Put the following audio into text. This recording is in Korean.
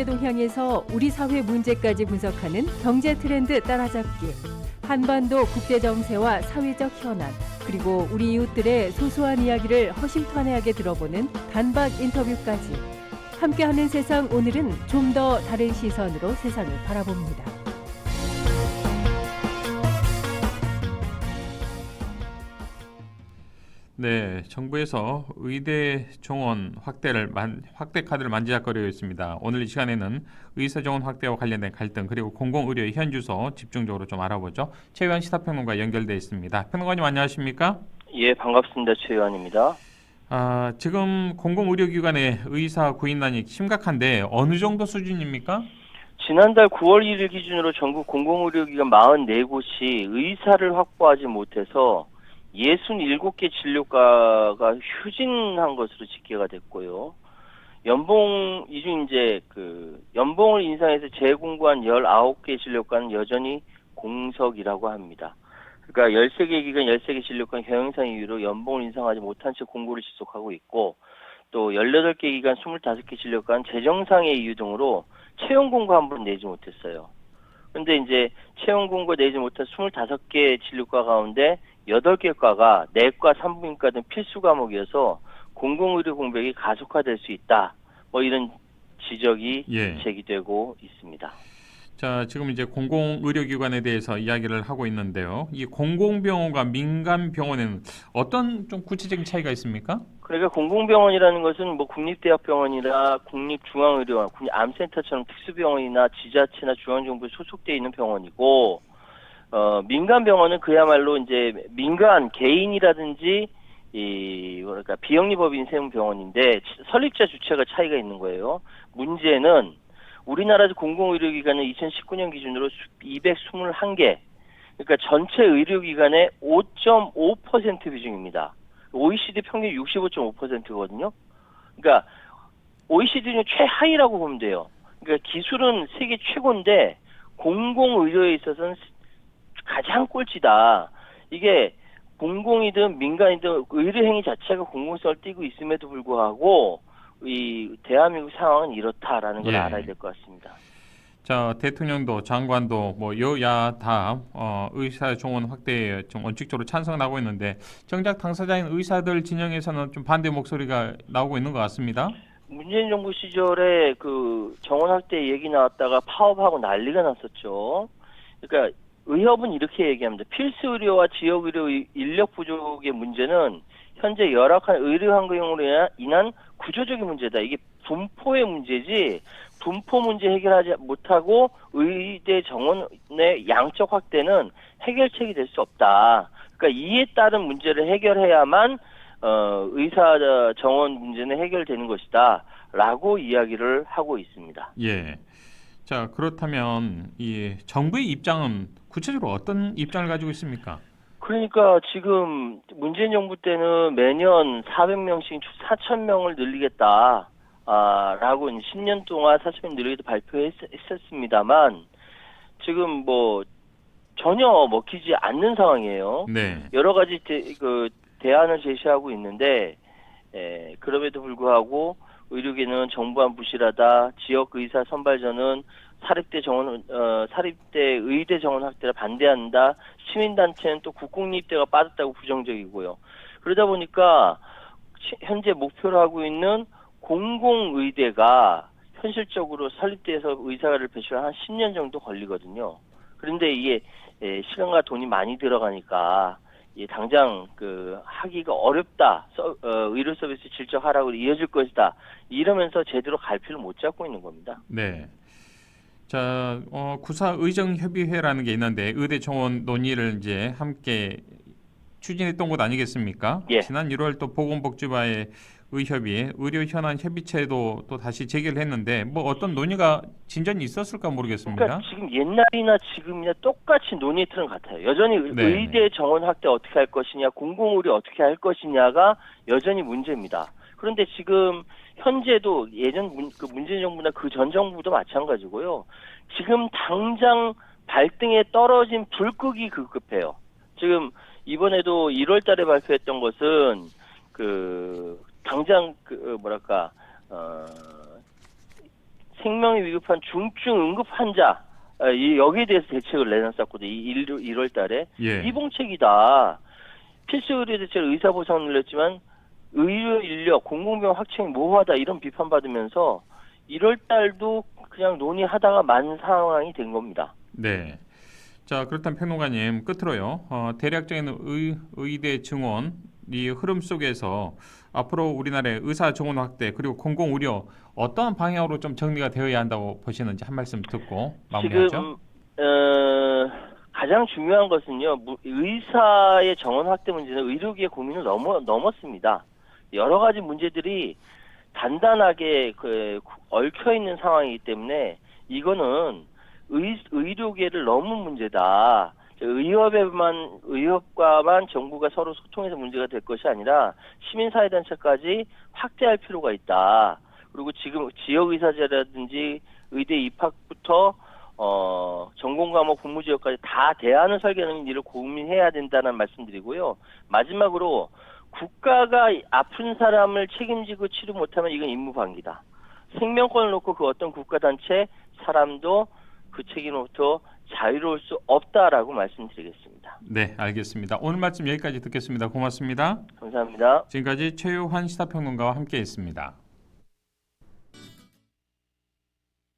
경제 동향에서 우리 사회 문제까지 분석하는 경제 트렌드 따라잡기. 한반도 국제 정세와 사회적 현안, 그리고 우리 이웃들의 소소한 이야기를 허심탄회하게 들어보는 단박 인터뷰까지. 함께하는 세상, 오늘은 좀 더 다른 시선으로 세상을 바라봅니다. 네, 정부에서 의대 정원 확대 카드를 만지작거리고 있습니다. 오늘 이 시간에는 의사 정원 확대와 관련된 갈등, 그리고 공공의료의 현주소 집중적으로 좀 알아보죠. 최유한 시사평론가 연결돼 있습니다. 평론가님 안녕하십니까? 예, 반갑습니다. 최유한입니다. 지금 공공의료기관의 의사 구인난이 심각한데 어느 정도 수준입니까? 지난달 9월 1일 기준으로 전국 공공의료기관 44곳이 의사를 확보하지 못해서 67개 진료과가 휴진한 것으로 집계가 됐고요. 연봉 연봉을 인상해서 재공고한 19개 진료과는 여전히 공석이라고 합니다. 그러니까 13개 기관 13개 진료과는 경영상 이유로 연봉을 인상하지 못한 채 공고를 지속하고 있고, 또 18개 기관 25개 진료과는 재정상의 이유 등으로 채용 공고 한 번 내지 못했어요. 근데 이제 채용 공고 내지 못한 25개 진료과 가운데 8개 과가 내과, 산부인과 등 필수 과목이어서 공공의료 공백이 가속화될 수 있다. 이런 지적이 제기되고 있습니다. 자, 지금 이제 공공의료기관에 대해서 이야기를 하고 있는데요. 이 공공병원과 민간병원에는 어떤 좀 구체적인 차이가 있습니까? 그러니까 공공병원이라는 것은 국립대학병원이나 국립중앙의료원, 국립암센터처럼 특수병원이나 지자체나 중앙정부에 소속되어 있는 병원이고, 민간병원은 그야말로 이제 민간 개인이라든지 비영리법인 세운 병원인데 설립자 주체가 차이가 있는 거예요. 문제는 우리나라 공공의료기관은 2019년 기준으로 221개, 그러니까 전체 의료기관의 5.5% 비중입니다. OECD 평균 65.5%거든요. 그러니까 OECD 중 최하위라고 보면 돼요. 그러니까 기술은 세계 최고인데 공공의료에 있어서는 가장 꼴찌다. 이게 공공이든 민간이든 의료 행위 자체가 공공성을 띠고 있음에도 불구하고 이 대한민국 상황은 이렇다라는 걸 알아야 될 것 같습니다. 자, 대통령도 장관도 여야 다 의사 정원 확대에 좀 원칙적으로 찬성하고 있는데 정작 당사자인 의사들 진영에서는 좀 반대 목소리가 나오고 있는 것 같습니다. 문재인 정부 시절에 그 정원 확대 얘기 나왔다가 파업하고 난리가 났었죠. 그러니까 의협은 이렇게 얘기합니다. 필수 의료와 지역 의료 인력 부족의 문제는 현재 열악한 의료 환경으로 인한 구조적인 문제다. 이게 분포의 문제지, 분포 문제 해결하지 못하고 의대 정원의 양적 확대는 해결책이 될 수 없다. 그러니까 이에 따른 문제를 해결해야만 의사 정원 문제는 해결되는 것이다. 라고 이야기를 하고 있습니다. 예. 자, 그렇다면 이 정부의 입장은 구체적으로 어떤 입장을 가지고 있습니까? 그러니까 지금 문재인 정부 때는 매년 400명씩 4,000명을 늘리겠다. 라고 10년 동안 4,000명 늘리기도 발표했었습니다만 지금 전혀 먹히지 않는 상황이에요. 네. 여러 가지 대안을 제시하고 있는데 그럼에도 불구하고 의료계는 정부안 부실하다. 지역 의사 선발전은 사립대 의대 정원 확대를 반대한다. 시민단체는 또 국공립대가 빠졌다고 부정적이고요. 그러다 보니까 현재 목표로 하고 있는 공공의대가 현실적으로 설립돼서 의사를 배출한 한 10년 정도 걸리거든요. 그런데 이게 시간과 돈이 많이 들어가니까 당장 하기가 어렵다. 의료 서비스 질적 하락으로 이어질 것이다. 이러면서 제대로 갈피를 못 잡고 있는 겁니다. 네. 자, 구사의정협의회라는 게 있는데 의대 정원 논의를 이제 함께 추진했던 곳 아니겠습니까? 예. 지난 1월 또 보건복지부와의 의협이 의료 현안 협의체도 또 다시 제기를 했는데 어떤 논의가 진전이 있었을까 모르겠습니다. 그러니까 지금 옛날이나 지금이나 똑같이 논의 틀은 같아요. 여전히 의대 정원 확대 어떻게 할 것이냐, 공공의료 어떻게 할 것이냐가 여전히 문제입니다. 그런데 지금 현재도 문재인 정부나 그 전 정부도 마찬가지고요. 지금 당장 발등에 떨어진 불 끄기 급급해요. 지금 이번에도 1월 달에 발표했던 것은 당장 생명이 위급한 중증 응급 환자 여기에 대해서 대책을 내놨었거든요. 1월 달에. 예. 이봉책이다. 필수 의료 대책 의사 보상을 늘렸지만 의료 인력 공공병원 확충이 모호하다 이런 비판받으면서 1월 달도 그냥 논의하다가 만 상황이 된 겁니다. 네. 자, 그렇다면 평론가님 끝으로요. 대략적인 의대 증원 이 흐름 속에서 앞으로 우리나라의 의사 정원 확대 그리고 공공 의료 어떠한 방향으로 좀 정리가 되어야 한다고 보시는지 한 말씀 듣고 마무리하죠. 지금 가장 중요한 것은요. 의사의 정원 확대 문제는 의료계의 고민을 넘었습니다. 여러 가지 문제들이 단단하게 얽혀 있는 상황이기 때문에 이거는 의료계를 넘은 문제다. 의협과만 정부가 서로 소통해서 문제가 될 것이 아니라 시민사회단체까지 확대할 필요가 있다. 그리고 지금 지역의사제라든지 의대 입학부터 전공과목 근무지역까지 다 대안을 설계하는 일을 고민해야 된다는 말씀드리고요. 마지막으로 국가가 아픈 사람을 책임지고 치료 못하면 이건 임무방기다. 생명권을 놓고 그 어떤 국가단체, 사람도 그 책임으로부터 자유로울 수 없다라고 말씀드리겠습니다. 네, 알겠습니다. 오늘 말씀 여기까지 듣겠습니다. 고맙습니다. 감사합니다. 지금까지 최유환 시사평론가와 함께했습니다.